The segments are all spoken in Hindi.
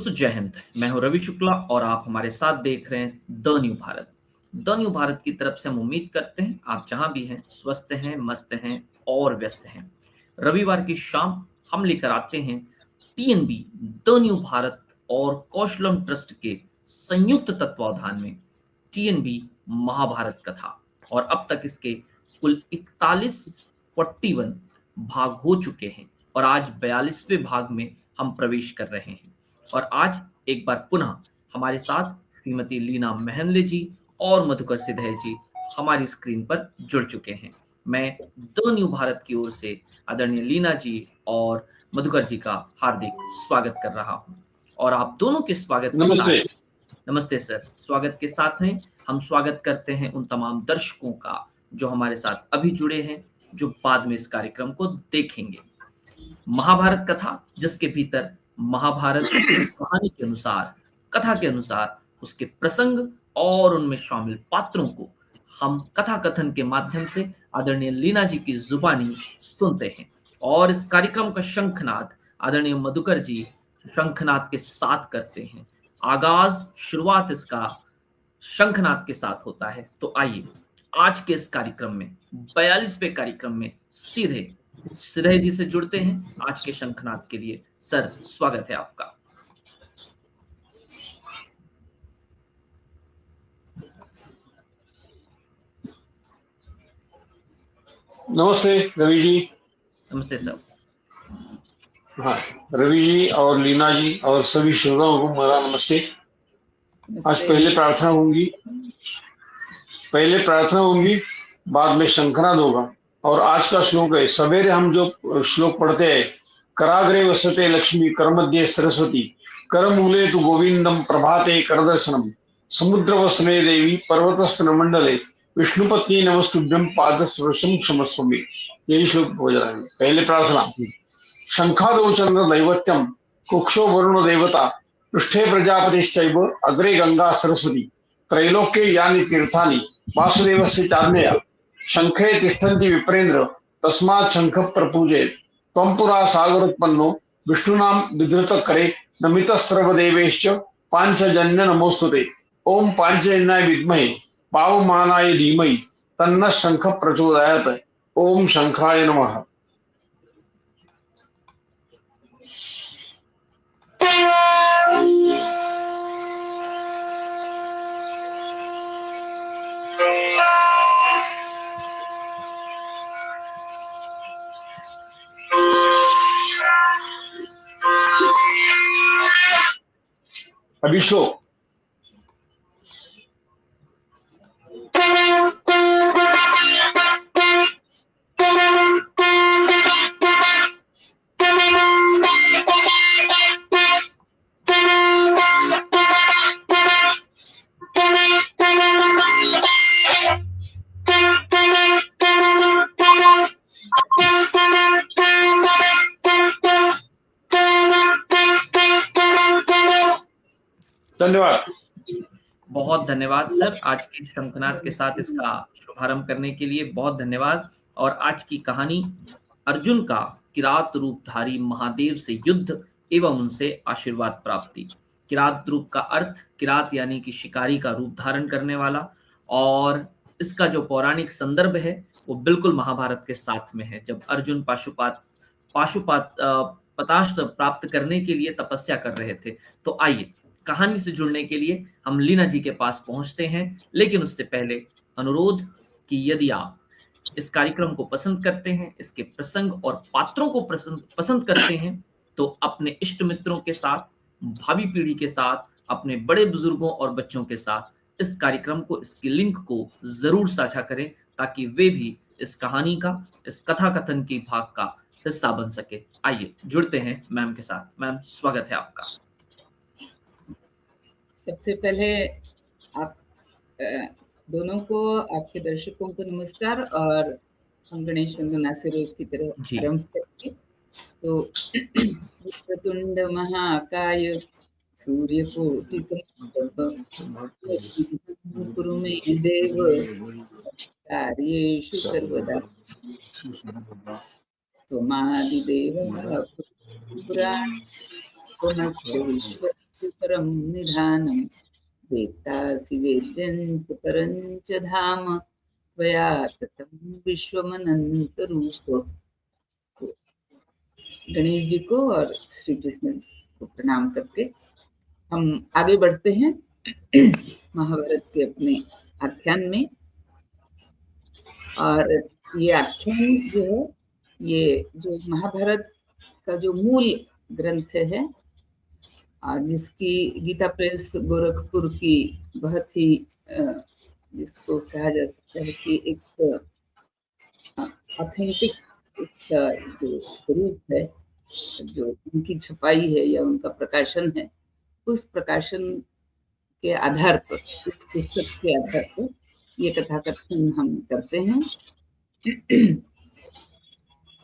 दोस्तों जय हिंद। मैं हूं रवि शुक्ला और आप हमारे साथ देख रहे हैं the new Bharat. The new Bharat की तरफ से हम उम्मीद करते हैं आप जहां भी हैं स्वस्थ हैं, मस्त हैं और व्यस्त हैं। रविवार की शाम हम लेकर आते हैं टीएनबी, द न्यू भारत और कौशलम ट्रस्ट के संयुक्त तत्वावधान में टीएनबी महाभारत कथा। और अब तक इसके कुल 41 भाग हो चुके हैं और आज 42वें भाग में हम प्रवेश कर रहे हैं। और आज एक बार पुनः हमारे साथ श्रीमती लीना महनले जी और मधुकर सिधय जी हमारी स्क्रीन पर जुड़ चुके हैं। मैं द न्यू भारत की ओर से आदरणीय लीना जी और मधुकर जी का हार्दिक स्वागत कर रहा हूं। और आप दोनों के स्वागत के नमस्ते। साथ नमस्ते सर। स्वागत के साथ में हम स्वागत करते हैं उन तमाम दर्शकों का जो हमारे साथ अभी जुड़े हैं, जो बाद में इस कार्यक्रम को देखेंगे। महाभारत कथा, जिसके भीतर महाभारत कहानी के अनुसार, कथा के अनुसार उसके प्रसंग और उनमें शामिल पात्रों को हम कथा कथन के माध्यम से आदरणीय लीना जी की जुबानी सुनते हैं। और इस कार्यक्रम का शंखनाद आदरणीय मधुकर जी शंखनाद के साथ करते हैं। आगाज, शुरुआत इसका शंखनाद के साथ होता है। तो आइए आज के इस कार्यक्रम में 42वें कार्यक्रम में सीधे सिधे जी से जुड़ते हैं आज के शंखनाद के लिए। सर, स्वागत है आपका। नमस्ते रवि जी। नमस्ते सर। हाँ, रवि जी और लीना जी और सभी श्रोताओं को मेरा नमस्ते। आज पहले प्रार्थना होंगी, बाद में शंखनाद होगा। और आज का श्लोक है, सवेरे हम जो श्लोक पढ़ते हैं, कराग्रे वसते लक्ष्मी करमध्ये सरस्वती करमूले तु गोविंदम प्रभाते करदर्शनम समुद्रवसने देवी पर्वतस्तन मंडले विष्णुपत्नी नमस्तुभ्यम पादस्पर्शम क्षमस्व मे। यही श्लोक हो जाएंगे। पहले प्रार्थना। शंखादौ चंद्र दैवत्यम कुक्षो वरुण देवता पृष्ठे प्रजापतिश्चैव अग्रे गंगा सरस्वती त्रैलोक्ये यानि तीर्थानि वासुदेवस्य चान्यया शंखे तिष्ठन्ति विप्रेन्द्र तस्मात् शंख प्रपूजेत् त्वं पुरा सागरोत्पन्नो विष्णुनां विधृतकरे नमितः सर्वदेवेश्च पांचजन्य नमोस्तुते। ओम पांचजन्याय विद्महे पावमानाय धीमहि तन्नः शंख प्रचोदयात्। ओम शंखाय नमः। अभी श्लोक। धन्यवाद। बहुत धन्यवाद सर, आज के शंखनाद के साथ इसका शुभारंभ करने के लिए बहुत धन्यवाद। और आज की कहानी अर्जुन का किरात रूपधारी महादेव से युद्ध एवं उनसे आशीर्वाद प्राप्ति। किरात रूप का अर्थ, किरात यानी कि शिकारी का रूप धारण करने वाला। और इसका जो पौराणिक संदर्भ है वो बिल्कुल महाभारत के साथ में है, जब अर्जुन पाशुपात पतास्त्र प्राप्त करने के लिए तपस्या कर रहे थे। तो आइए कहानी से जुड़ने के लिए हम लीना जी के पास पहुंचते हैं, लेकिन उससे पहले अनुरोध कि यदि आप इस कार्यक्रम को पसंद करते हैं, इसके प्रसंग और पात्रों को पसंद करते हैं, तो अपने इष्ट मित्रों के साथ, भावी पीढ़ी के साथ, अपने बड़े बुजुर्गों और बच्चों के साथ इस कार्यक्रम को, इसकी लिंक को जरूर साझा करें, ताकि वे भी इस कहानी का, इस कथा कथन की भाग का हिस्सा बन सके। आइए जुड़ते हैं मैम के साथ। मैम, स्वागत है आपका। सबसे पहले आप दोनों को, आपके दर्शकों को नमस्कार। और हम गणेश वंदना से रोज की तरह आरंभ करेंगे। तो वक्रतुंड महाकाय सूर्यकोटि समप्रभ कुरु मे देव कार्येषु सर्वदा त्वमादिदेवः पुराण पुनश्च विश्व परम निधानम वेत्तासि वेद्यं च परं च धाम त्वया ततं विश्वमनंत रूप। गणेश जी को और श्री कृष्ण जी को प्रणाम करके हम आगे बढ़ते हैं महाभारत के अपने आख्यान में। और ये आख्यान जो है, ये जो महाभारत का जो मूल ग्रंथ है, जिसकी गीता प्रेस गोरखपुर की बहुत ही जिसको कहा जा सकता है कि एक ऑथेंटिक जो रूप है, जो उनकी छपाई है या उनका प्रकाशन है, उस प्रकाशन के आधार पर, उस पुस्तक के आधार पर ये कथाकथन हम करते हैं।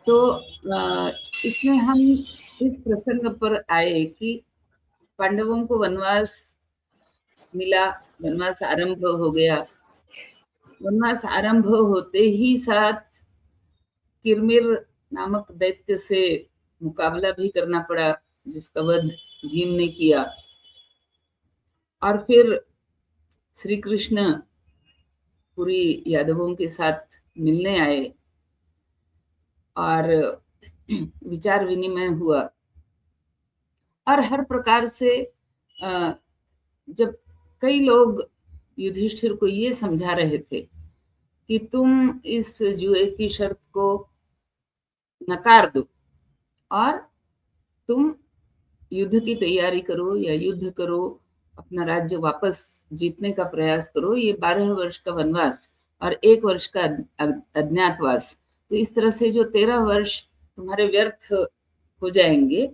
तो इसमें हम इस प्रसंग पर आए कि पांडवों को वनवास मिला, वनवास आरंभ हो गया। वनवास आरंभ होते ही साथ किरमिर नामक दैत्य से मुकाबला भी करना पड़ा, जिसका वध भीम ने किया। और फिर श्री कृष्ण पूरी यादवों के साथ मिलने आए और विचार विनिमय हुआ। और हर प्रकार से जब कई लोग युधिष्ठिर को ये समझा रहे थे कि तुम इस जुए की शर्त को नकार दो और तुम युद्ध की तैयारी करो या युद्ध करो, अपना राज्य वापस जीतने का प्रयास करो, ये 12 वर्ष का वनवास और 1 वर्ष का अज्ञातवास, तो इस तरह से जो 13 वर्ष तुम्हारे व्यर्थ हो जाएंगे,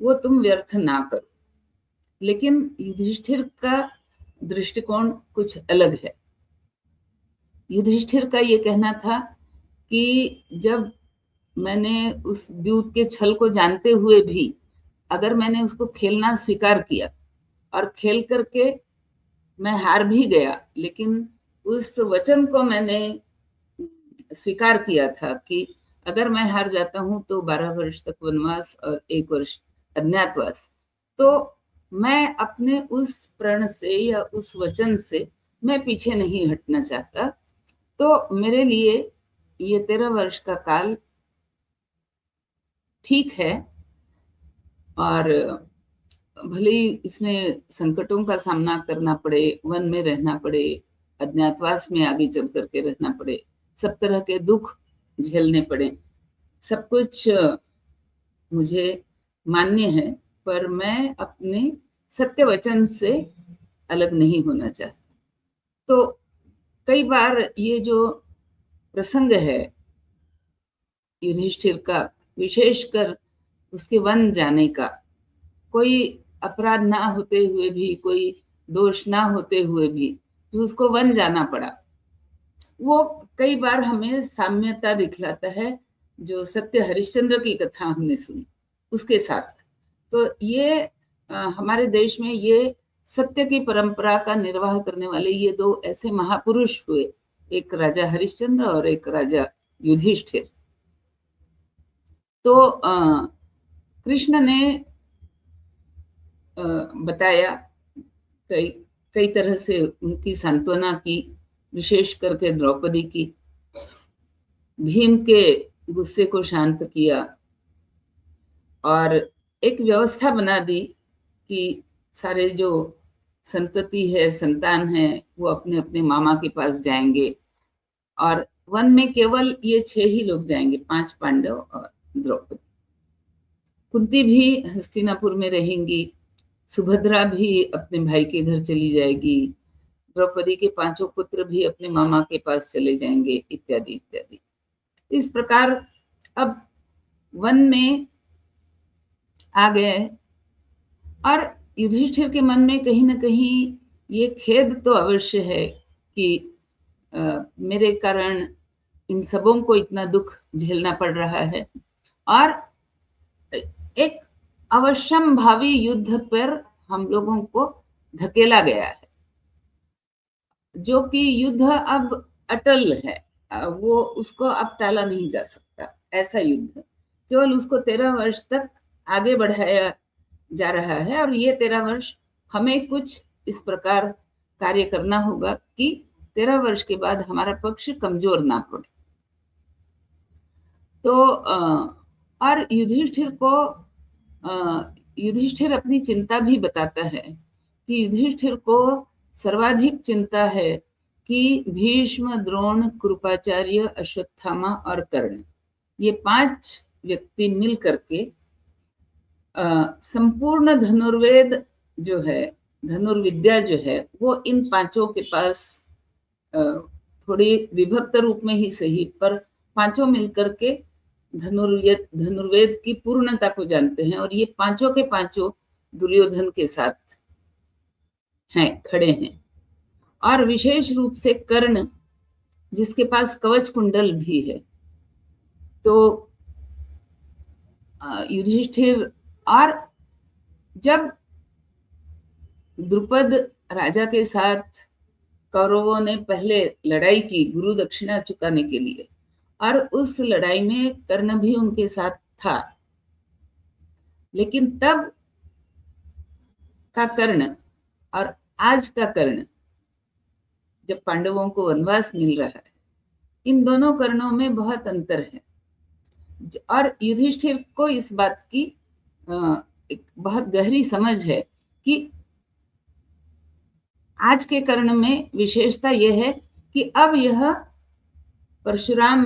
वो तुम व्यर्थ ना करो। लेकिन युधिष्ठिर का दृष्टिकोण कुछ अलग है। युधिष्ठिर का ये कहना था कि जब मैंने उस दूत के छल को जानते हुए भी अगर मैंने उसको खेलना स्वीकार किया और खेल करके मैं हार भी गया, लेकिन उस वचन को मैंने स्वीकार किया था कि अगर मैं हार जाता हूं तो 12 वर्ष तक वनवास और 1 वर्ष अज्ञातवास, तो मैं अपने उस प्रण से या उस वचन से मैं पीछे नहीं हटना चाहता। तो मेरे लिए ये 13 वर्ष का काल ठीक है, और भले ही इसमें संकटों का सामना करना पड़े, वन में रहना पड़े, अज्ञातवास में आगे चल करके रहना पड़े, सब तरह के दुख झेलने पड़े, सब कुछ मुझे मान्य है, पर मैं अपने सत्य वचन से अलग नहीं होना चाहता। तो कई बार ये जो प्रसंग है युधिष्ठिर का, विशेषकर उसके वन जाने का, कोई अपराध ना होते हुए भी, कोई दोष ना होते हुए भी तो उसको वन जाना पड़ा, वो कई बार हमें साम्यता दिखलाता है जो सत्य हरिश्चंद्र की कथा हमने सुनी उसके साथ। तो ये हमारे देश में ये सत्य की परंपरा का निर्वाह करने वाले ये 2 ऐसे महापुरुष हुए, एक राजा हरिश्चंद्र और एक राजा युधिष्ठिर। तो कृष्ण ने बताया, कई तरह से उनकी सांत्वना की, विशेष करके द्रौपदी की, भीम के गुस्से को शांत किया और एक व्यवस्था बना दी कि सारे जो संतति है, संतान है, वो अपने अपने मामा के पास जाएंगे और वन में केवल ये 6 ही लोग जाएंगे, 5 पांडव और द्रौपदी। कुंती भी हस्तिनापुर में रहेंगी, सुभद्रा भी अपने भाई के घर चली जाएगी, द्रौपदी के 5 पुत्र भी अपने मामा के पास चले जाएंगे, इत्यादि इत्यादि। इस प्रकार अब वन में आ गए और युधिष्ठिर के मन में कहीं ना कहीं ये खेद तो अवश्य है कि मेरे कारण इन सबों को इतना दुख झेलना पड़ रहा है और एक अवश्यम भावी युद्ध पर हम लोगों को धकेला गया है, जो कि युद्ध अब अटल है, वो उसको अब टाला नहीं जा सकता। ऐसा युद्ध केवल उसको 13 वर्ष तक आगे बढ़ाया जा रहा है और ये 13 वर्ष हमें कुछ इस प्रकार कार्य करना होगा कि 13 वर्ष के बाद हमारा पक्ष कमजोर ना पड़े। तो और युधिष्ठिर अपनी चिंता भी बताता है कि युधिष्ठिर को सर्वाधिक चिंता है कि भीष्म, द्रोण, कृपाचार्य, अश्वत्थामा और कर्ण, ये 5 व्यक्ति मिल करके संपूर्ण धनुर्वेद जो है, धनुर्विद्या जो है, वो इन 5 के पास थोड़ी विभक्त रूप में ही सही, पर 5 मिलकर के धनुर्वेद की पूर्णता को जानते हैं और ये 5 के 5 दुर्योधन के साथ हैं, खड़े हैं। और विशेष रूप से कर्ण, जिसके पास कवच कुंडल भी है। तो युधिष्ठिर, और जब द्रुपद राजा के साथ कौरवों ने पहले लड़ाई की गुरु दक्षिणा चुकाने के लिए, और उस लड़ाई में कर्ण भी उनके साथ था, लेकिन तब का कर्ण और आज का कर्ण, जब पांडवों को वनवास मिल रहा है, इन दोनों कर्णों में बहुत अंतर है। और युधिष्ठिर को इस बात की एक बहुत गहरी समझ है कि आज के कर्ण में विशेषता यह है कि अब यह परशुराम,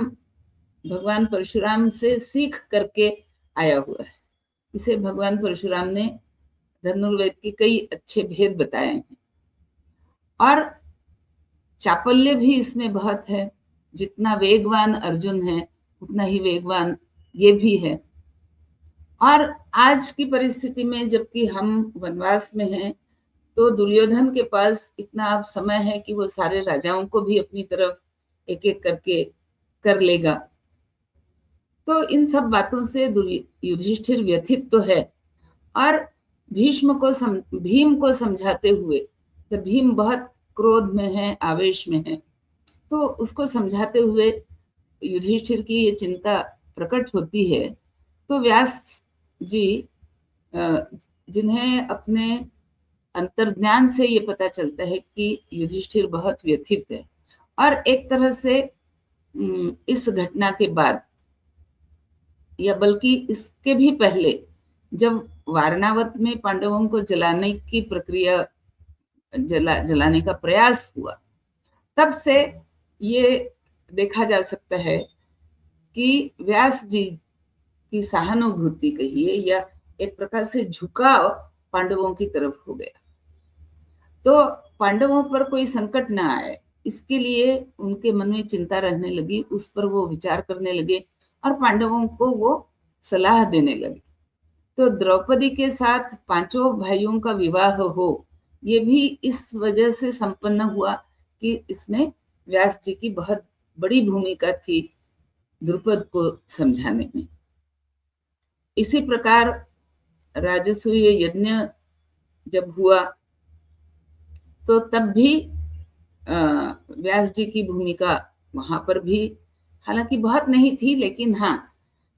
भगवान परशुराम से सीख करके आया हुआ है। इसे भगवान परशुराम ने धनुर्वेद के कई अच्छे भेद बताए हैं और चापल्य भी इसमें बहुत है। जितना वेगवान अर्जुन है उतना ही वेगवान ये भी है। और आज की परिस्थिति में जबकि हम वनवास में हैं, तो दुर्योधन के पास इतना अब समय है कि वो सारे राजाओं को भी अपनी तरफ एक एक करके कर लेगा। तो इन सब बातों से युधिष्ठिर व्यथित तो है। और भीम को समझाते हुए, जब भीम बहुत क्रोध में है, आवेश में है, तो उसको समझाते हुए युधिष्ठिर की ये चिंता प्रकट होती है। तो व्यास जी, जिन्हें अपने अंतर्ज्ञान से ये पता चलता है कि युधिष्ठिर बहुत व्यथित है, और एक तरह से इस घटना के बाद, या बल्कि इसके भी पहले, जब वारणावत में पांडवों को जलाने की प्रक्रिया, जलाने का प्रयास हुआ, तब से ये देखा जा सकता है कि व्यास जी की सहानुभूति कहिए या एक प्रकार से झुकाव पांडवों की तरफ हो गया। तो पांडवों पर कोई संकट ना आए, इसके लिए उनके मन में चिंता रहने लगी, उस पर वो विचार करने लगे और पांडवों को वो सलाह देने लगे। तो द्रौपदी के साथ 5 भाइयों का विवाह हो, ये भी इस वजह से संपन्न हुआ कि इसमें व्यास जी की बहुत बड़ी भूमिका थी द्रुपद को समझाने में। इसी प्रकार राजसूय यज्ञ जब हुआ, तो तब भी व्यास जी की भूमिका वहां पर भी हालांकि बहुत नहीं थी, लेकिन हाँ,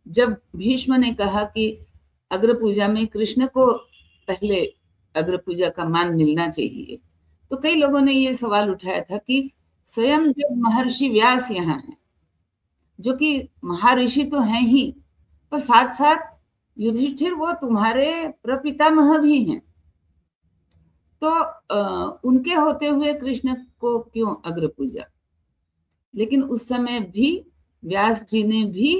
जब भीष्म ने कहा कि अग्र पूजा में कृष्ण को पहले अग्र पूजा का मान मिलना चाहिए, तो कई लोगों ने ये सवाल उठाया था कि स्वयं जब महर्षि व्यास यहाँ हैं, जो कि महर्षि तो हैं ही, पर साथ साथ युधिष्ठिर वो तुम्हारे प्रपितामह भी हैं, तो उनके होते हुए कृष्ण को क्यों अग्र पूजा? लेकिन उस समय भी व्यास जी ने भी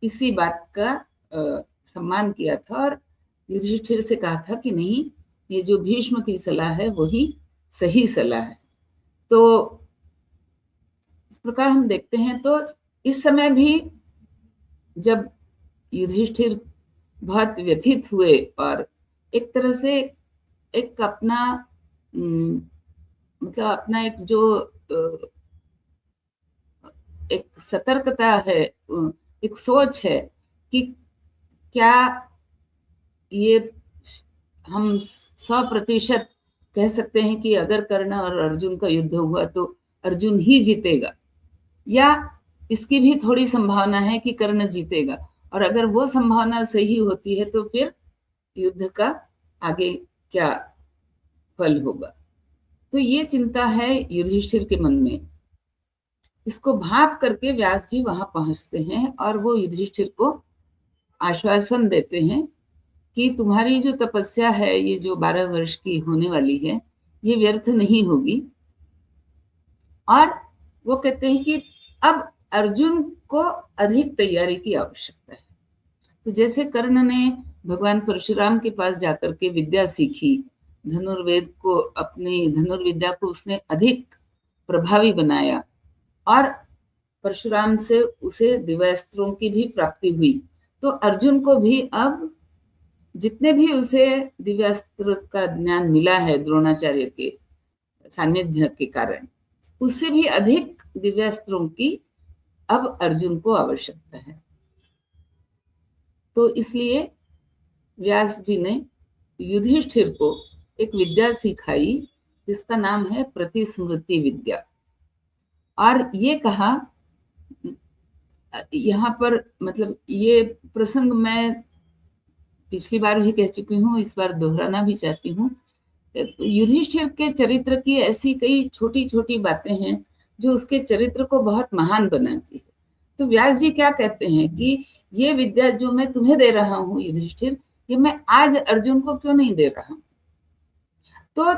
इसी बात का सम्मान किया था और युधिष्ठिर से कहा था कि नहीं, ये जो भीष्म की सलाह है वही सही सलाह है। तो इस प्रकार हम देखते हैं। तो इस समय भी जब युधिष्ठिर बहुत व्यथित हुए और एक तरह से एक अपना मतलब अपना एक जो एक सतर्कता है, एक सोच है कि क्या ये हम 100% कह सकते हैं कि अगर कर्ण और अर्जुन का युद्ध हुआ तो अर्जुन ही जीतेगा, या इसकी भी थोड़ी संभावना है कि कर्ण जीतेगा, और अगर वो संभावना सही होती है तो फिर युद्ध का आगे क्या फल होगा। तो ये चिंता है युधिष्ठिर के मन में। इसको भाप करके व्यास जी वहां पहुंचते हैं और वो युधिष्ठिर को आश्वासन देते हैं कि तुम्हारी जो तपस्या है, ये जो 12 वर्ष की होने वाली है, ये व्यर्थ नहीं होगी। और वो कहते हैं कि अब अर्जुन को अधिक तैयारी की आवश्यकता है। तो जैसे कर्ण ने भगवान परशुराम के पास जाकर के विद्या सीखी, धनुर्वेद को, अपनी धनुर्विद्या को उसने अधिक प्रभावी बनाया और परशुराम से उसे दिव्यास्त्रों की भी प्राप्ति हुई, तो अर्जुन को भी अब जितने भी उसे दिव्यास्त्र का ज्ञान मिला है द्रोणाचार्य के सानिध्य के कारण, उससे भी अधिक दिव्यास्त्रों की अब अर्जुन को आवश्यकता है। तो इसलिए व्यास जी ने युधिष्ठिर को एक विद्या सिखाई जिसका नाम है प्रतिस्मृति विद्या। और ये कहा, यहाँ पर मतलब ये प्रसंग मैं पिछली बार भी कह चुकी हूँ, इस बार दोहराना भी चाहती हूँ। युधिष्ठिर के चरित्र की ऐसी कई छोटी छोटी बातें हैं जो उसके चरित्र को बहुत महान बनाती है। तो व्यास जी क्या कहते हैं कि ये विद्या जो मैं तुम्हें दे रहा हूँ युधिष्ठिर, ये मैं आज अर्जुन को क्यों नहीं दे रहा हूँ। तो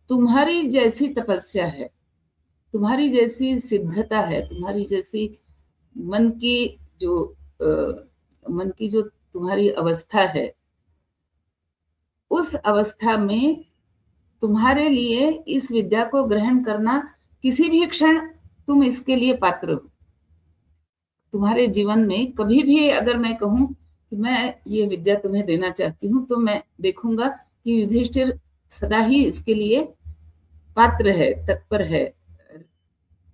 तुम्हारी जैसी तपस्या है, तुम्हारी जैसी सिद्धता है, तुम्हारी जैसी मन की जो तुम्हारी अवस्था है, उस अवस्था में तुम्हारे लिए इस विद्या को ग्रहण करना किसी भी क्षण तुम इसके लिए पात्र हो। तुम्हारे जीवन में कभी भी अगर मैं कहूं कि मैं ये विद्या तुम्हें देना चाहती हूँ, तो मैं देखूंगा कि युधिष्ठिर सदा ही इसके लिए पात्र है, तत्पर है,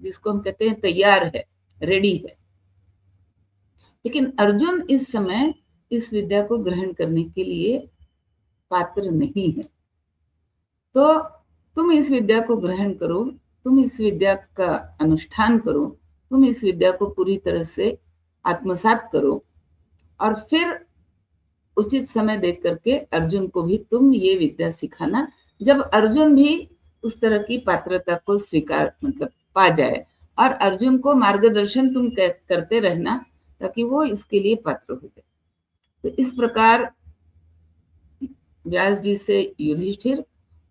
जिसको हम कहते हैं तैयार है, रेडी है। लेकिन अर्जुन इस समय इस विद्या को ग्रहण करने के लिए पात्र नहीं है। तो तुम इस विद्या को ग्रहण करो, तुम इस विद्या का अनुष्ठान करो, तुम इस विद्या को पूरी तरह से आत्मसात करो और फिर उचित समय देख करके अर्जुन को भी तुम ये विद्या सिखाना, जब अर्जुन भी उस तरह की पात्रता को स्वीकार मतलब पा जाए, और अर्जुन को मार्गदर्शन तुम करते रहना ताकि वो इसके लिए पात्र हो जाए। तो इस प्रकार व्यास जी से युधिष्ठिर,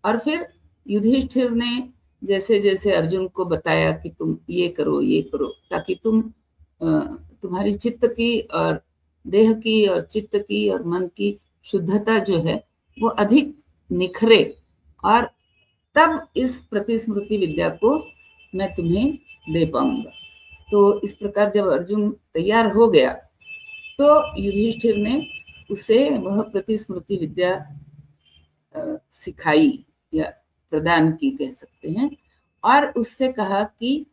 और फिर युधिष्ठिर ने जैसे जैसे अर्जुन को बताया कि तुम ये करो ताकि तुम्हारी चित्त की और देह की और चित्त की और मन की शुद्धता जो है वो अधिक निखरे, और तब इस प्रतिस्मृति विद्या को मैं तुम्हें दे पाऊंगा। तो इस प्रकार जब अर्जुन तैयार हो गया तो युधिष्ठिर ने उसे वह प्रतिस्मृति विद्या सिखाई या प्रदान की कह सकते हैं, और उससे कहा कि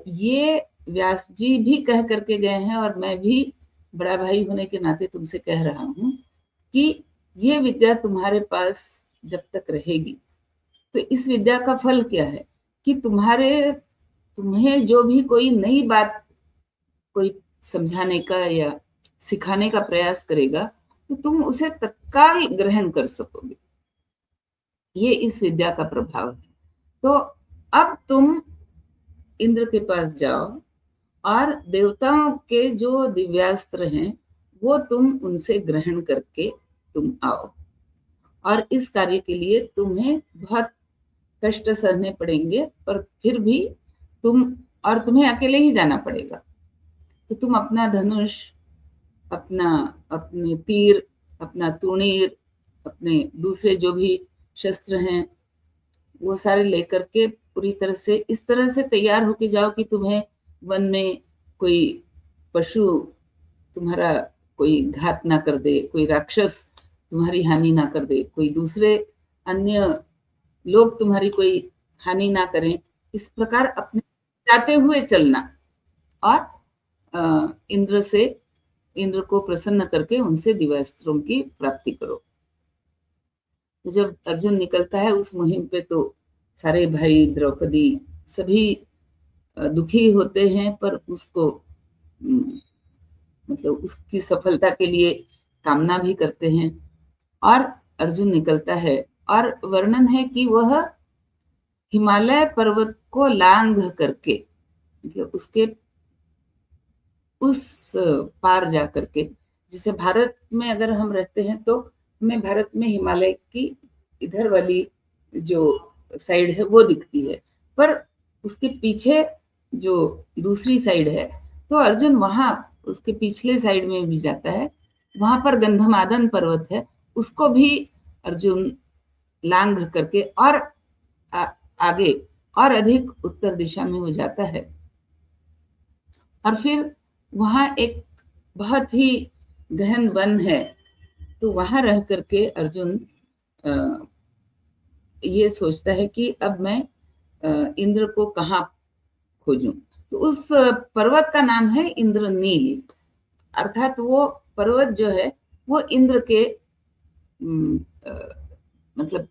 ये व्यास जी भी कह करके गए हैं और मैं भी बड़ा भाई होने के नाते तुमसे कह रहा हूँ कि ये विद्या तुम्हारे पास जब तक रहेगी, तो इस विद्या का फल क्या है कि तुम्हें जो भी कोई नई बात कोई समझाने का या सिखाने का प्रयास करेगा तो तुम उसे तत्काल ग्रहण कर सकोगे। ये इस विद्या का प्रभाव है। तो अब तुम इंद्र के पास जाओ और देवताओं के जो दिव्यास्त्र हैं वो तुम उनसे ग्रहण करके तुम आओ, और इस कार्य के लिए तुम्हें बहुत कष्ट सहने पड़ेंगे, पर फिर भी तुम्हें अकेले ही जाना पड़ेगा। तो तुम अपना धनुष, अपने तीर, अपना तूणीर, अपने दूसरे जो भी शस्त्र हैं वो सारे लेकर के पूरी तरह से इस तरह से तैयार होके जाओ कि तुम्हें वन में कोई पशु तुम्हारा कोई घात ना कर दे, कोई राक्षस तुम्हारी हानि ना कर दे, कोई दूसरे अन्य लोग तुम्हारी कोई हानि ना करें। इस प्रकार अपने जाते हुए चलना और इंद्र को प्रसन्न करके उनसे दिव्यास्त्रों की प्राप्ति करो। तो जब अर्जुन निकलता है उस मुहिम पे तो सारे भाई, द्रौपदी सभी दुखी होते हैं, पर उसको मतलब उसकी सफलता के लिए कामना भी करते हैं। और अर्जुन निकलता है और वर्णन है कि वह हिमालय पर्वत को लांघ करके, मतलब उसके उस पार जा करके, जैसे भारत में अगर हम रहते हैं तो हमें भारत में हिमालय की इधर वाली जो साइड है वो दिखती है, पर उसके पीछे जो दूसरी साइड है तो अर्जुन वहां उसके पिछले साइड में भी जाता है, वहां पर गंधमादन पर्वत है, उसको भी अर्जुन लांघ करके और आगे और अधिक उत्तर दिशा में हो जाता है। और फिर वहां एक बहुत ही गहन वन है, तो वहां रह करके अर्जुन ये सोचता है कि अब मैं इंद्र को कहाँ खोजूं। तो उस पर्वत का नाम है इंद्रनील, अर्थात वो पर्वत जो है वो इंद्र के मतलब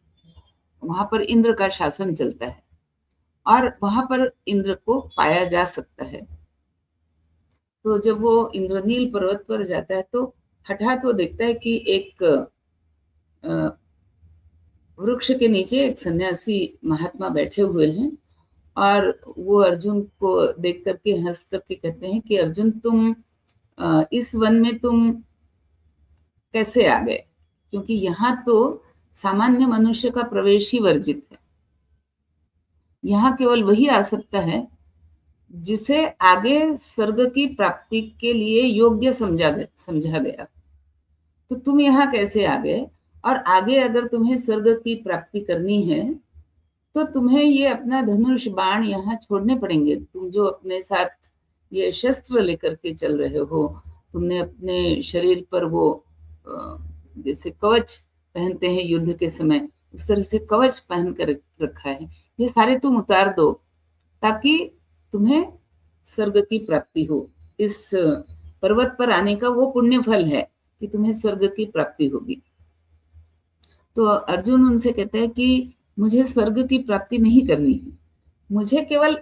वहां पर इंद्र का शासन चलता है और वहां पर इंद्र को पाया जा सकता है। तो जब वो इंद्रनील पर्वत पर जाता है तो हठात वो देखता है कि एक वृक्ष के नीचे एक सन्यासी महात्मा बैठे हुए हैं और वो अर्जुन को देख करके हंस करके कहते हैं कि अर्जुन तुम इस वन में तुम कैसे आ गए, क्योंकि यहाँ तो सामान्य मनुष्य का प्रवेश ही वर्जित है, यहाँ केवल वही आ सकता है जिसे आगे स्वर्ग की प्राप्ति के लिए योग्य समझा गया। तो तुम यहाँ कैसे आ गए, और आगे अगर तुम्हें स्वर्ग की प्राप्ति करनी है तो तुम्हें ये अपना धनुष बाण यहाँ छोड़ने पड़ेंगे। तुम जो अपने साथ ये शस्त्र लेकर के चल रहे हो, तुमने अपने शरीर पर वो जैसे कवच पहनते हैं युद्ध के समय, उस तरह से कवच पहन कर रखा है, ये सारे तुम उतार दो ताकि तुम्हें स्वर्ग की प्राप्ति हो। इस पर्वत पर आने का वो पुण्य फल है कि तुम्हें स्वर्ग की प्राप्ति होगी। तो अर्जुन उनसे कहता है कि मुझे स्वर्ग की प्राप्ति नहीं करनी है, मुझे केवल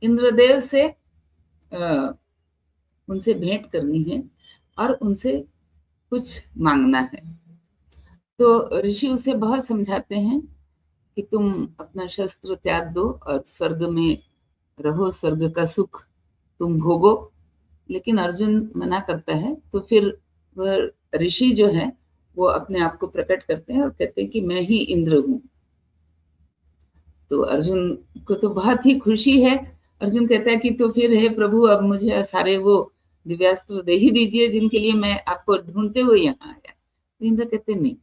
इंद्रदेव से उनसे भेंट करनी है और उनसे कुछ मांगना है। तो ऋषि उसे बहुत समझाते हैं कि तुम अपना शस्त्र त्याग दो और स्वर्ग में रहो, स्वर्ग का सुख तुम भोगो, लेकिन अर्जुन मना करता है। तो फिर वह ऋषि जो है वो अपने आप को प्रकट करते हैं और कहते हैं कि मैं ही इंद्र हूँ। तो अर्जुन को तो बहुत ही खुशी है। अर्जुन कहता है कि तो फिर हे प्रभु, अब मुझे सारे वो दिव्यास्त्र दे ही दीजिए जिनके लिए मैं आपको ढूंढते हुए यहाँ आया। तो इंद्र कहते नहीं,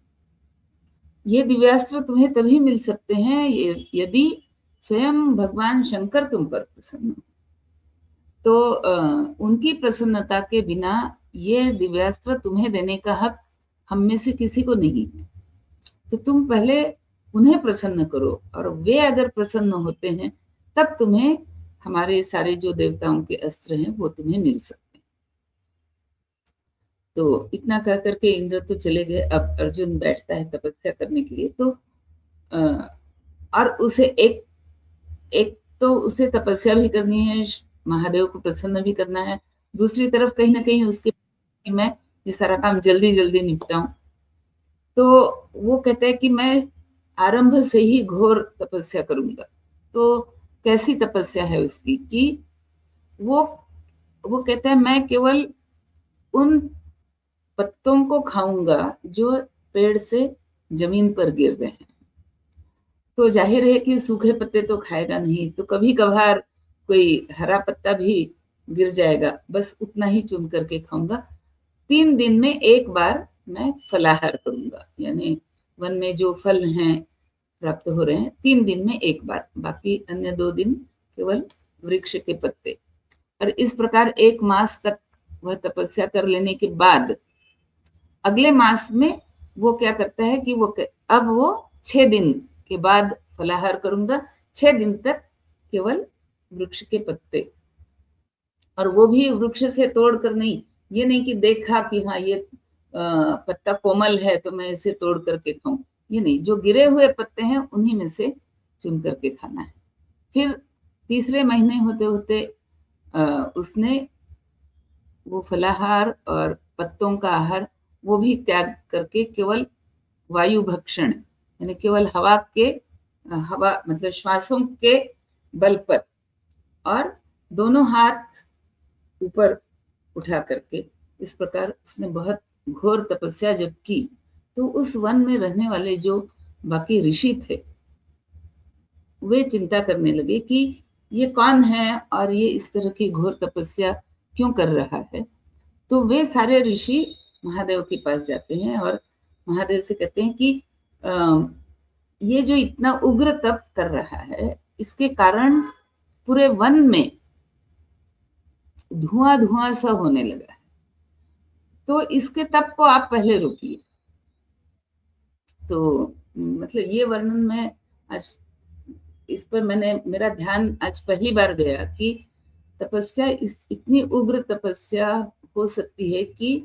ये दिव्यास्त्र तुम्हें तभी मिल सकते हैं यदि स्वयं भगवान शंकर तुम पर प्रसन्न हो। तो उनकी प्रसन्नता के बिना ये दिव्यास्त्र तुम्हें देने का हक हम में से किसी को नहीं है। तो तुम पहले उन्हें प्रसन्न करो, और वे अगर प्रसन्न होते हैं तब तुम्हें हमारे सारे जो देवताओं के अस्त्र हैं वो तुम्हें मिल सकते हैं। तो इतना कह करके इंद्र तो चले गए। अब अर्जुन बैठता है तपस्या करने के लिए। तो और उसे एक तो उसे तपस्या भी करनी है, महादेव को प्रसन्न भी करना है, दूसरी तरफ कहीं ना कहीं उसके मैं ये सारा काम जल्दी जल्दी निपटाऊं। तो वो कहता है कि मैं आरंभ से ही घोर तपस्या करूंगा। तो कैसी तपस्या है उसकी कि वो कहता है मैं केवल उन पत्तों को खाऊंगा जो पेड़ से जमीन पर गिर रहे हैं। तो जाहिर है कि सूखे पत्ते तो खाएगा नहीं, तो कभी कभार कोई हरा पत्ता भी गिर जाएगा, बस उतना ही चुन करके खाऊंगा। 3 दिन में एक बार मैं फलाहार करूंगा, यानी वन में जो फल हैं प्राप्त हो रहे हैं 3 दिन में एक बार, बाकी अन्य 2 दिन केवल वृक्ष के पत्ते। और इस प्रकार 1 मास तक वह तपस्या कर लेने के बाद अगले मास में वो क्या करता है कि अब वो 6 दिन के बाद फलाहार करूंगा, 6 दिन तक केवल वृक्ष के पत्ते, और वो भी वृक्ष से तोड़ कर नहीं। ये नहीं कि देखा कि हाँ ये पत्ता कोमल है तो मैं इसे तोड़ करके खाऊं, ये नहीं, जो गिरे हुए पत्ते हैं उन्हीं में से चुन करके खाना है। फिर तीसरे महीने होते होते उसने वो फलाहार और पत्तों का आहार वो भी त्याग करके केवल वायु भक्षण, यानी केवल हवा मतलब श्वासों के बल पर, और दोनों हाथ ऊपर उठा करके इस प्रकार उसने बहुत घोर तपस्या जब की, तो उस वन में रहने वाले जो बाकी ऋषि थे वे चिंता करने लगे कि ये कौन है और ये इस तरह की घोर तपस्या क्यों कर रहा है। तो वे सारे ऋषि महादेव के पास जाते हैं और महादेव से कहते हैं कि ये जो इतना उग्र तप कर रहा है, इसके कारण पूरे वन में धुआं धुआं सा होने लगा है, तो इसके तप को आप पहले रोकिए। तो मतलब ये वर्णन में आज इस पर मेरा ध्यान आज पहली बार गया कि तपस्या इतनी उग्र तपस्या हो सकती है कि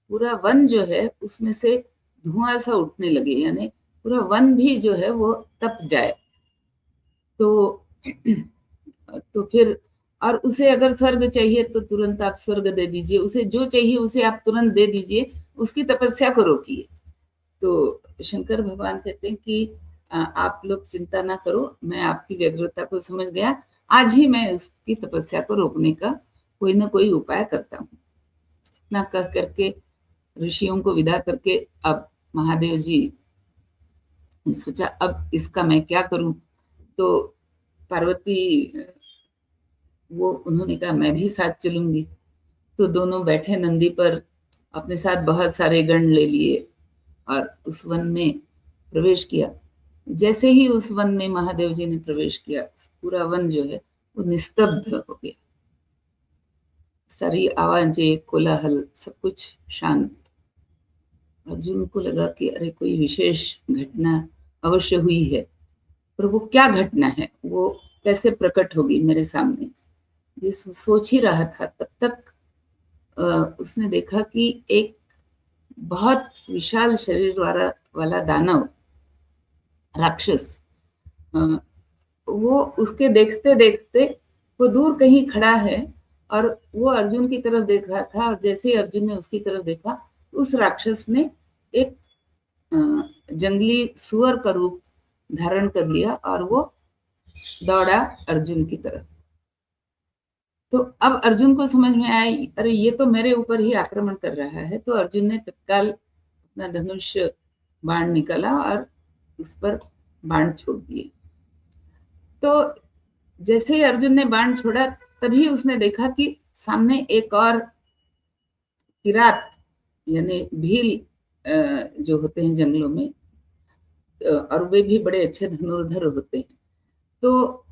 पूरा वन जो है उसमें से धुआं सा उठने लगे, यानी पूरा वन भी जो है वो तप जाए। तो फिर और उसे अगर स्वर्ग चाहिए तो तुरंत आप स्वर्ग दे दीजिए, उसे जो चाहिए उसे आप तुरंत दे दीजिए, उसकी तपस्या को रोकिए। तो शंकर भगवान कहते हैं कि आप लोग चिंता ना करो, मैं आपकी व्यग्रता को समझ गया, आज ही मैं उसकी तपस्या को रोकने का कोई ना कोई उपाय करता हूँ। इतना कह करके ऋषियों को विदा करके अब महादेव जी ने सोचा अब इसका मैं क्या करूं। तो पार्वती उन्होंने कहा मैं भी साथ चलूंगी। तो दोनों बैठे नंदी पर, अपने साथ बहुत सारे गण ले लिए और उस वन में प्रवेश किया। जैसे ही उस वन में महादेव जी ने प्रवेश किया, पूरा वन जो है वो निस्तब्ध हो गया, सारी आवाजें, कोलाहल, सब कुछ शांत। अर्जुन को लगा कि अरे कोई विशेष घटना अवश्य हुई है, पर वो क्या घटना है, वो कैसे प्रकट होगी मेरे सामने, ये सोच ही रहा था। तब तक उसने देखा कि एक बहुत विशाल शरीर वाला दानव राक्षस, वो उसके देखते देखते वो दूर कहीं खड़ा है और वो अर्जुन की तरफ देख रहा था। और जैसे ही अर्जुन ने उसकी तरफ देखा, उस राक्षस ने एक जंगली सुअर का रूप धारण कर लिया और वो दौड़ा अर्जुन की तरफ। तो अब अर्जुन को समझ में आया, अरे ये तो मेरे ऊपर ही आक्रमण कर रहा है। तो अर्जुन ने तत्काल अपना धनुष बाण निकाला और उस पर बाण छोड़ दिए। तो जैसे ही अर्जुन ने बाण छोड़ा, तभी उसने देखा कि सामने एक और किरात यानी भील जो होते हैं जंगलों में, और वे भी बड़े अच्छे धनुर्धर होते हैं। तो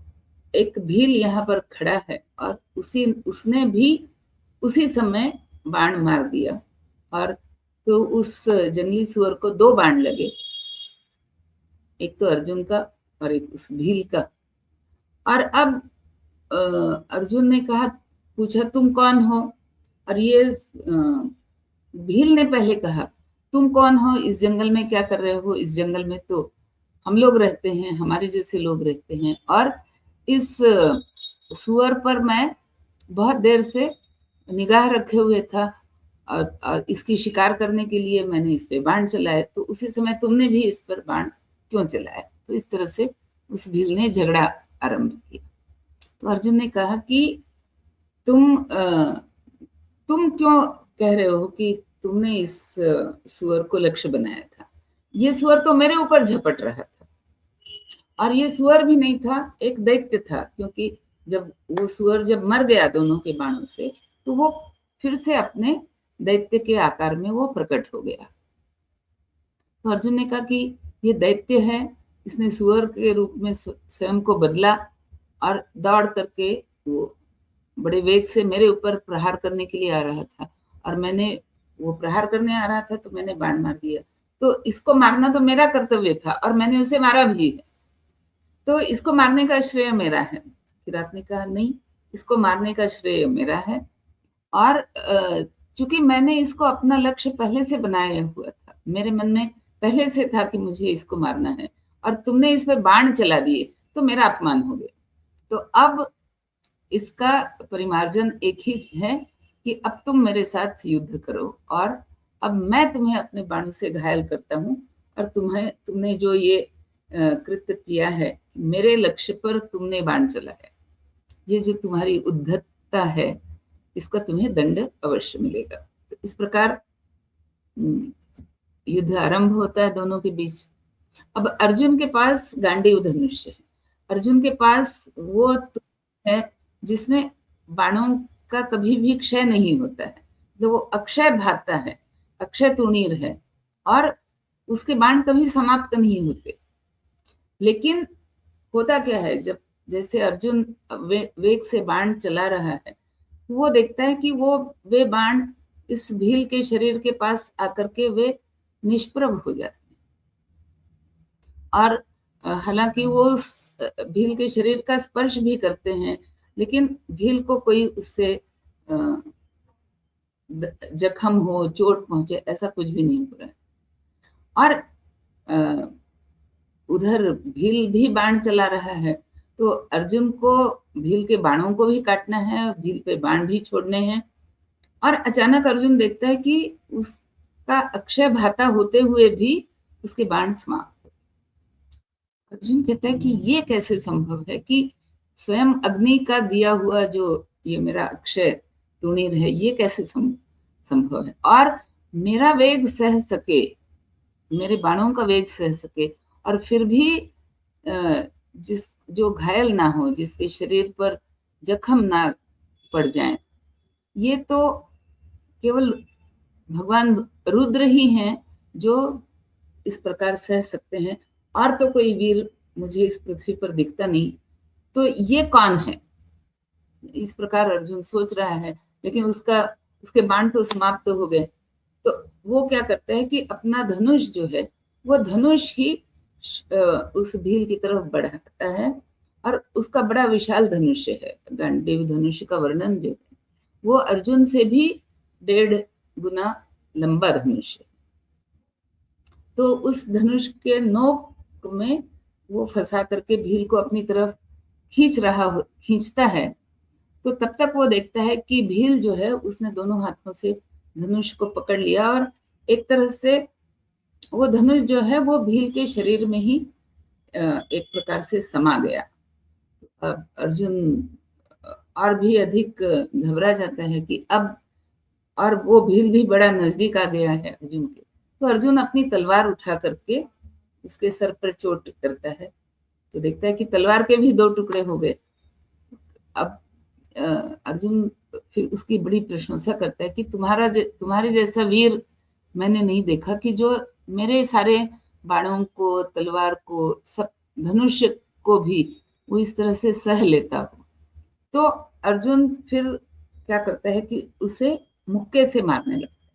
एक भील यहाँ पर खड़ा है और उसने भी उसी समय बाण मार दिया, और तो उस जंगली सुअर को 2 बाण लगे, एक तो अर्जुन का और एक उस भील का। और अब अर्जुन ने पूछा तुम कौन हो? और ये भील ने पहले कहा तुम कौन हो, इस जंगल में क्या कर रहे हो? इस जंगल में तो हम लोग रहते हैं, हमारे जैसे लोग रहते हैं, और इस सुअर पर मैं बहुत देर से निगाह रखे हुए था और इसकी शिकार करने के लिए मैंने इस पे बाण चलाए, तो उसी समय तुमने भी इस पर बाण क्यों चलाया? तो इस तरह से उस भील ने झगड़ा आरंभ किया। तो अर्जुन ने कहा कि तुम क्यों कह रहे हो कि तुमने इस सुअर को लक्ष्य बनाया था? ये सुअर तो मेरे ऊपर झपट रहा था, और ये सुअर भी नहीं था, एक दैत्य था, क्योंकि जब वो सुअर जब मर गया दोनों के बाणों से, तो वो फिर से अपने दैत्य के आकार में वो प्रकट हो गया। तो अर्जुन ने कहा कि ये दैत्य है, इसने सुअर के रूप में स्वयं को बदला और दौड़ करके वो बड़े वेग से मेरे ऊपर प्रहार करने के लिए आ रहा था, और मैंने वो प्रहार करने आ रहा था तो मैंने बाण मार दिया। तो इसको मारना तो मेरा कर्तव्य था और मैंने उसे मारा भी है, तो इसको मारने का श्रेय मेरा है। किरात ने कहा नहीं, इसको मारने का श्रेय मेरा है, और चूंकि मैंने इसको अपना लक्ष्य पहले से बनाया हुआ था, मेरे मन में पहले से था कि मुझे इसको मारना है, और तुमने इस पर बाण चला दिए तो मेरा अपमान हो गया। तो अब इसका परिमार्जन एक ही है कि अब तुम मेरे साथ युद्ध करो, और अब मैं तुम्हें अपने बाणों से घायल करता हूँ, और तुमने जो ये कृत्य किया है, मेरे लक्ष्य पर तुमने बाण चला है, ये जो तुम्हारी उद्धतता है, इसका तुम्हें दंड अवश्य मिलेगा। तो इस प्रकार युद्ध आरंभ होता है दोनों के बीच। अब अर्जुन के पास गांडीव धनुष है, अर्जुन के पास वो है जिसमें बाणों का कभी भी क्षय नहीं होता है, तो वो अक्षय भाता है, अक्षय तुणीर है, और उसके बाण कभी समाप्त नहीं होते। लेकिन होता क्या है, जब जैसे अर्जुन वेग से बाण चला रहा है, वो देखता है कि वे बाण इस भील के शरीर के पास आकर के वे निष्प्रभ हो जाते हैं, और हालांकि वो उस भील के शरीर का स्पर्श भी करते हैं, लेकिन भील को कोई उससे जख्म हो, चोट पहुंचे, ऐसा कुछ भी नहीं हो रहा है। और उधर भील भी बाण चला रहा है, तो अर्जुन को भील के बाणों को भी काटना है, भील पे बाण भी छोड़ने हैं। और अचानक अर्जुन देखता है कि उसका अक्षय भाता होते हुए भी उसके बाण समाप्त। अर्जुन कहता है कि ये कैसे संभव है कि स्वयं अग्नि का दिया हुआ जो ये मेरा अक्षय तुणीर है, ये कैसे संभव है, और मेरा वेग सह सके, मेरे बाणों का वेग सह सके, और फिर भी जो घायल ना हो, जिसके शरीर पर जख्म ना पड़ जाए, ये तो केवल भगवान रुद्र ही हैं जो इस प्रकार सह सकते हैं, और तो कोई वीर मुझे इस पृथ्वी पर दिखता नहीं, तो ये कौन है? इस प्रकार अर्जुन सोच रहा है, लेकिन उसके बाण तो समाप्त हो गए। तो वो क्या करता है कि अपना धनुष जो है, वो धनुष ही उस भील की तरफ बढ़ाता है, और उसका बड़ा विशाल धनुष्य है। गांडीव धनुष का वर्णन जो है, वो अर्जुन से भी 1.5 गुना लंबा धनुष है। तो उस धनुष के नोक में वो फंसा करके भील को अपनी तरफ खींचता है। तो तब तक वो देखता है कि भील जो है, उसने दोनों हाथों से धनुष को पकड़ लिया, और एक तरह से वो धनुष जो है वो भील के शरीर में ही एक प्रकार से समा गया। अब अर्जुन और भी अधिक घबरा जाता है कि अब, और वो भील भी बड़ा नजदीक आ गया है अर्जुन के। तो अर्जुन अपनी तलवार उठा करके उसके सर पर चोट करता है, तो देखता है कि तलवार के भी 2 टुकड़े हो गए। अब अर्जुन फिर उसकी बड़ी प्रशंसा करता है कि तुम्हारे जैसा वीर मैंने नहीं देखा, कि जो मेरे सारे बाणों को, तलवार को, सब धनुष को भी वो इस तरह से सह लेता हो। तो अर्जुन फिर क्या करता है कि उसे मुक्के से मारने लगता है।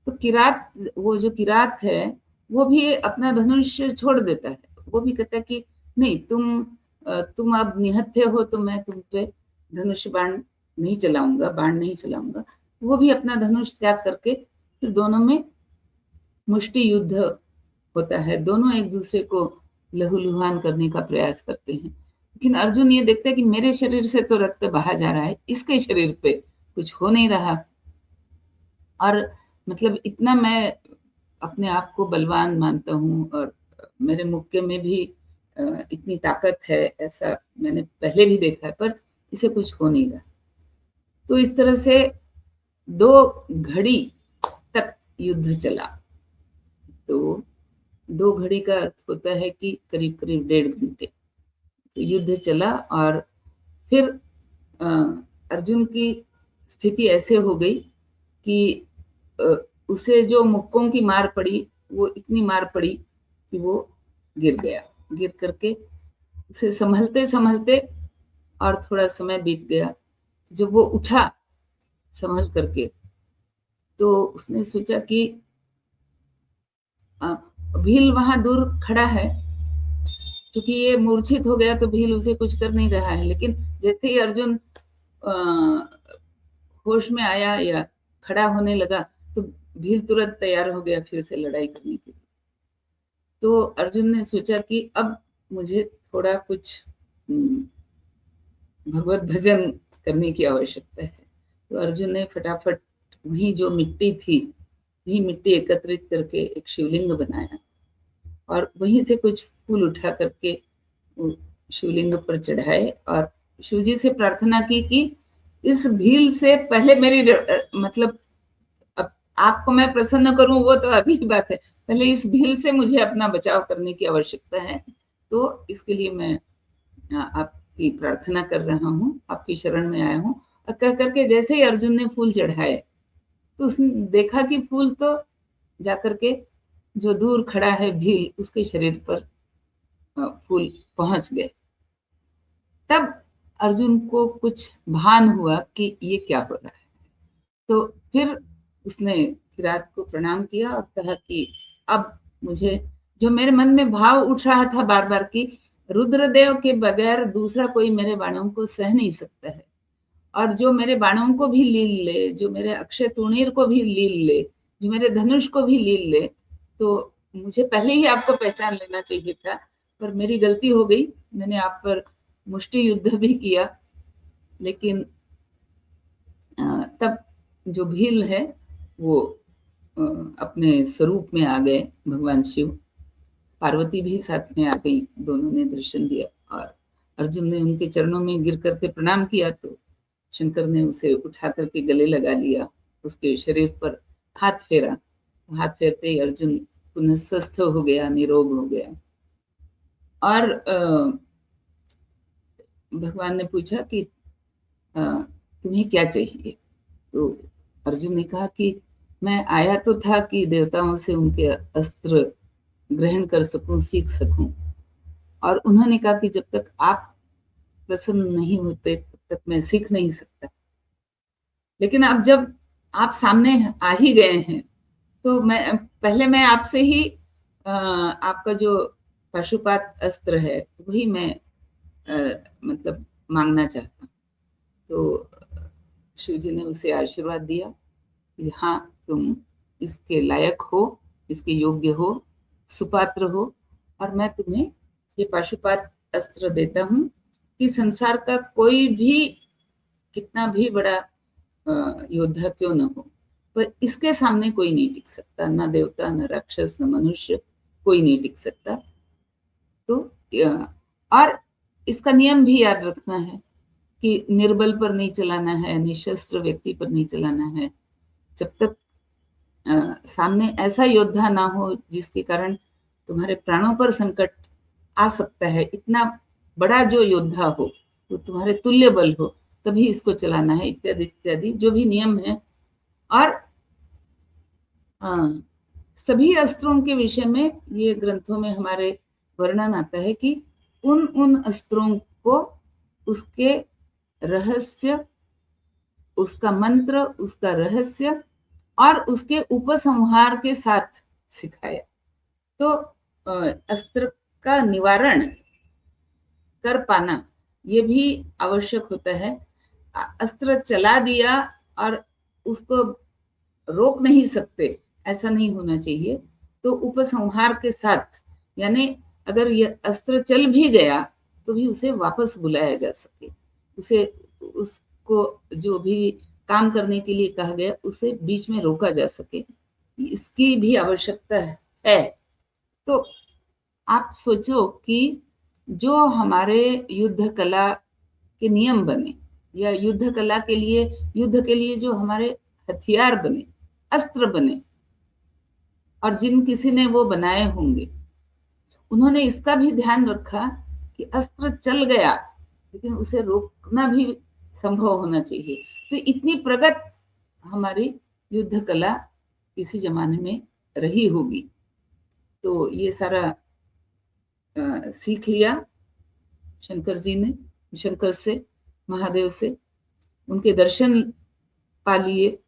तो किरात, वो जो किरात है, वो भी अपना धनुष छोड़ देता है। वो भी कहता है कि नहीं, तुम अब निहत्थे हो, तो मैं तुम पे धनुष बाण नहीं चलाऊंगा। वो भी अपना धनुष त्याग करके फिर दोनों में मुष्टि युद्ध होता है। दोनों एक दूसरे को लहूलुहान करने का प्रयास करते हैं। लेकिन अर्जुन ये देखता है कि मेरे शरीर से तो रक्त बहा जा रहा है, इसके शरीर पे कुछ हो नहीं रहा, और मतलब इतना मैं अपने आप को बलवान मानता हूँ, और मेरे मुक्के में भी इतनी ताकत है, ऐसा मैंने पहले भी देखा है, पर इसे कुछ हो नहीं रहा। तो इस तरह से 2 घड़ी तक युद्ध चला। तो 2 घड़ी का अर्थ होता है कि करीब 1.5 घंटे तो युद्ध चला। और फिर अर्जुन की स्थिति ऐसे हो गई कि उसे जो मुक्कों की मार पड़ी, वो इतनी मार पड़ी कि वो गिर गया। गिर करके उसे संभलते संभलते और थोड़ा समय बीत गया। जब वो उठा संभल करके, तो उसने सोचा कि भील वहां दूर खड़ा है, क्योंकि ये मूर्छित हो गया तो भील उसे कुछ कर नहीं रहा है। लेकिन जैसे ही अर्जुन होश में आया या खड़ा होने लगा, तो भील तुरंत तैयार हो गया फिर से लड़ाई करने के लिए। तो अर्जुन ने सोचा कि अब मुझे थोड़ा कुछ भगवत भजन करने की आवश्यकता है। तो अर्जुन ने फटाफट वही जो मिट्टी थी, वही मिट्टी एकत्रित करके एक शिवलिंग बनाया, और वहीं से कुछ फूल उठा करके शिवलिंग पर चढ़ाए और शिव जी से प्रार्थना की कि इस भील से पहले मेरी मतलब अब आपको मैं प्रसन्न करूं वो तो अगली बात है, पहले इस भील से मुझे अपना बचाव करने की आवश्यकता है। तो इसके लिए मैं आपकी प्रार्थना कर रहा हूँ, आपकी शरण में आया हूँ। और कह करके जैसे ही अर्जुन ने फूल चढ़ाए तो उसने देखा कि फूल तो जाकर के जो दूर खड़ा है भील उसके शरीर पर फूल पहुंच गए। तब अर्जुन को कुछ भान हुआ कि ये क्या हो रहा है। तो फिर उसने किरात को प्रणाम किया और कहा कि अब मुझे जो मेरे मन में भाव उठ रहा था बार बार कि रुद्रदेव के बगैर दूसरा कोई मेरे बाणों को सह नहीं सकता है, और जो मेरे बाणों को भी लील ले, जो मेरे अक्षय तूणीर को भी लील ले, जो मेरे धनुष को भी लील ले, तो मुझे पहले ही आपको पहचान लेना चाहिए था, पर मेरी गलती हो गई। मैंने आप पर मुष्टि युद्ध भी किया, लेकिन तब जो भील है वो अपने स्वरूप में आ गए भगवान शिव। पार्वती भी साथ में आ गई, दोनों ने दर्शन दिया और अर्जुन ने उनके चरणों में गिर करके प्रणाम किया तो शंकर ने उसे उठा करके गले लगा लिया, उसके शरीर पर हाथ फेरा। हाथ फेरते ही अर्जुन पुनः स्वस्थ हो गया, निरोग हो गया। और भगवान ने पूछा कि तुम्हें क्या चाहिए? तो अर्जुन ने कहा कि मैं आया तो था कि देवताओं से उनके अस्त्र ग्रहण कर सकूं, सीख सकूं, और उन्होंने कहा कि जब तक आप प्रसन्न नहीं होते तब तक मैं सीख नहीं सकता। लेकिन अब जब आप सामने आ ही गए हैं तो मैं आपसे ही आपका जो पाशुपात अस्त्र है वही मैं मतलब मांगना चाहता हूँ। तो शिव जी ने उसे आशीर्वाद दिया कि हाँ, तुम इसके लायक हो, इसके योग्य हो, सुपात्र हो, और मैं तुम्हें ये पाशुपात अस्त्र देता हूँ कि संसार का कोई भी कितना भी बड़ा योद्धा क्यों न हो, पर इसके सामने कोई नहीं टिक सकता, ना देवता, न राक्षस, न मनुष्य, कोई नहीं टिक सकता। तो और इसका नियम भी याद रखना है कि निर्बल पर नहीं चलाना है, निशस्त्र व्यक्ति पर नहीं चलाना है। जब तक सामने ऐसा योद्धा ना हो जिसके कारण तुम्हारे प्राणों पर संकट आ सकता है, इतना बड़ा जो योद्धा हो, तो तुम्हारे तुल्य बल हो, तभी इसको चलाना है, इत्यादि इत्यादि जो भी नियम है। और सभी अस्त्रों के विषय में ये ग्रंथों में हमारे वर्णन आता है कि उन अस्त्रों को उसके रहस्य, उसका मंत्र, उसका रहस्य और उसके उपसंहार के साथ सिखाया। तो अस्त्र का निवारण कर पाना ये भी आवश्यक होता है। अस्त्र चला दिया और उसको रोक नहीं सकते, ऐसा नहीं होना चाहिए। तो उपसंहार के साथ, यानी अगर ये अस्त्र चल भी गया तो भी उसे वापस बुलाया जा सके, उसे उसको जो भी काम करने के लिए कहा गया उसे बीच में रोका जा सके, इसकी भी आवश्यकता है। तो आप सोचो कि जो हमारे युद्ध कला के नियम बने या युद्ध कला के लिए, युद्ध के लिए जो हमारे हथियार बने, अस्त्र बने, और जिन किसी ने वो बनाए होंगे, उन्होंने इसका भी ध्यान रखा कि अस्त्र चल गया लेकिन उसे रोकना भी संभव होना चाहिए। तो इतनी प्रगत हमारी युद्ध कला किसी जमाने में रही होगी। तो ये सारा सीख लिया शंकर जी ने, शंकर से, महादेव से, उनके दर्शन पा लिए।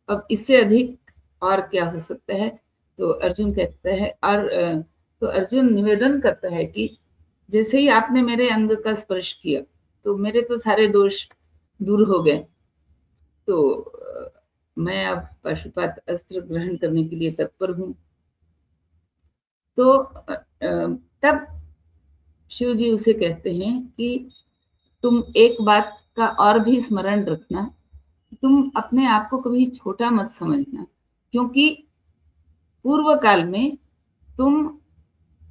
अब इससे अधिक और क्या हो सकता है? तो अर्जुन कहता है, और तो अर्जुन निवेदन करता है कि जैसे ही आपने मेरे अंग का स्पर्श किया तो मेरे तो सारे दोष दूर हो गए। तो मैं अब पाशुपात अस्त्र ग्रहण करने के लिए तत्पर हूं। तो तब शिव जी उसे कहते हैं कि तुम एक बात का और भी स्मरण रखना, तुम अपने आप को कभी छोटा मत समझना, क्योंकि पूर्व काल में तुम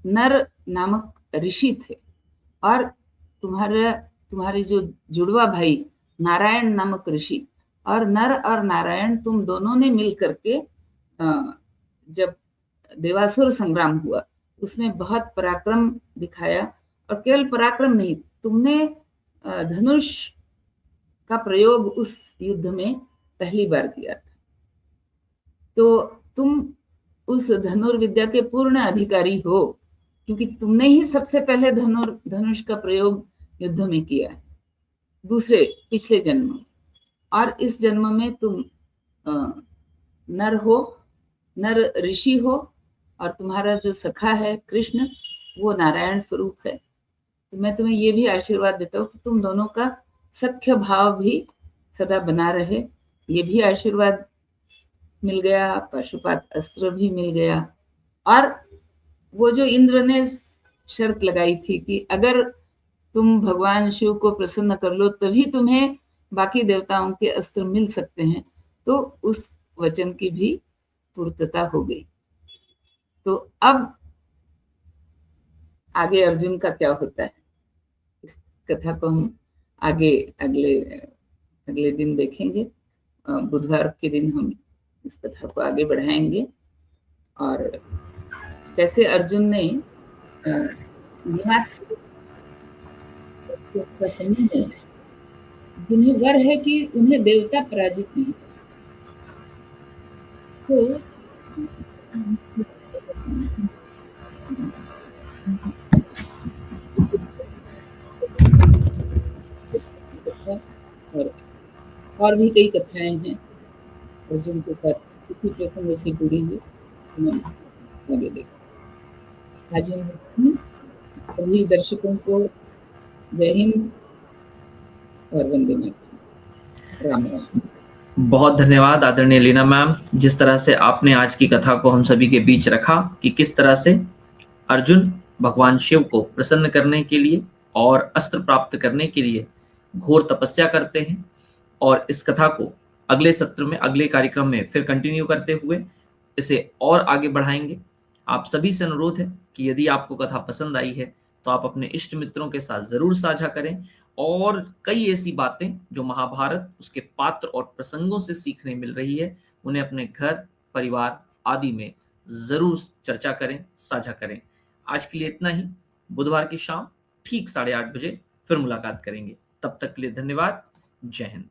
नर नामक ऋषि थे और तुम्हारे जो जुड़वा भाई नारायण नामक ऋषि, और नर और नारायण तुम दोनों ने मिल करके जब देवासुर संग्राम हुआ उसमें बहुत पराक्रम दिखाया। और केवल पराक्रम नहीं, तुमने धनुष का प्रयोग उस युद्ध में पहली बार किया था, तो तुम उस धनुर्विद्या के पूर्ण अधिकारी हो, क्योंकि तुमने ही सबसे पहले धनुष का प्रयोग युद्ध में किया है दूसरे पिछले जन्म में। और इस जन्म में तुम नर हो, नर ऋषि हो, और तुम्हारा जो सखा है कृष्ण वो नारायण स्वरूप है। तो मैं तुम्हें ये भी आशीर्वाद देता हूँ कि तुम दोनों का सख्य भाव भी सदा बना रहे। ये भी आशीर्वाद मिल गया, पाशुपात अस्त्र भी मिल गया। और वो जो इंद्र ने शर्त लगाई थी कि अगर तुम भगवान शिव को प्रसन्न कर लो तभी तुम्हें बाकी देवताओं के अस्त्र मिल सकते हैं, तो उस वचन की भी पूर्तता हो गई। तो अब आगे अर्जुन का क्या होता है, इस कथा को हम आगे अगले दिन देखेंगे। बुधवार के दिन हम इस कथा को आगे बढ़ाएंगे और कैसे अर्जुन ने जिन्हें वर है कि उन्हें देवता पराजित नहीं, तो और भी कई कथाएं हैं अर्जुन के साथ इसी प्रसंग से जुड़ी हुई, आगे देखें। आज हम सभी दर्शकों को जय हिंद और वंदे मातरम। राम राम। बहुत धन्यवाद आदरणीय लीना मैम, जिस तरह से आपने आज की कथा को हम सभी के बीच रखा कि किस तरह से अर्जुन भगवान शिव को प्रसन्न करने के लिए और अस्त्र प्राप्त करने के लिए घोर तपस्या करते हैं। और इस कथा को अगले सत्र में, अगले कार्यक्रम में फिर कंटिन्यू करते हुए इसे और आगे बढ़ाएंगे। आप सभी से अनुरोध है कि यदि आपको कथा पसंद आई है तो आप अपने इष्ट मित्रों के साथ जरूर साझा करें, और कई ऐसी बातें जो महाभारत, उसके पात्र और प्रसंगों से सीखने मिल रही है, उन्हें अपने घर, परिवार आदि में जरूर चर्चा करें, साझा करें। आज के लिए इतना ही। बुधवार की शाम ठीक 8:30 बजे फिर मुलाकात करेंगे। तब तक के लिए धन्यवाद। जय हिंद।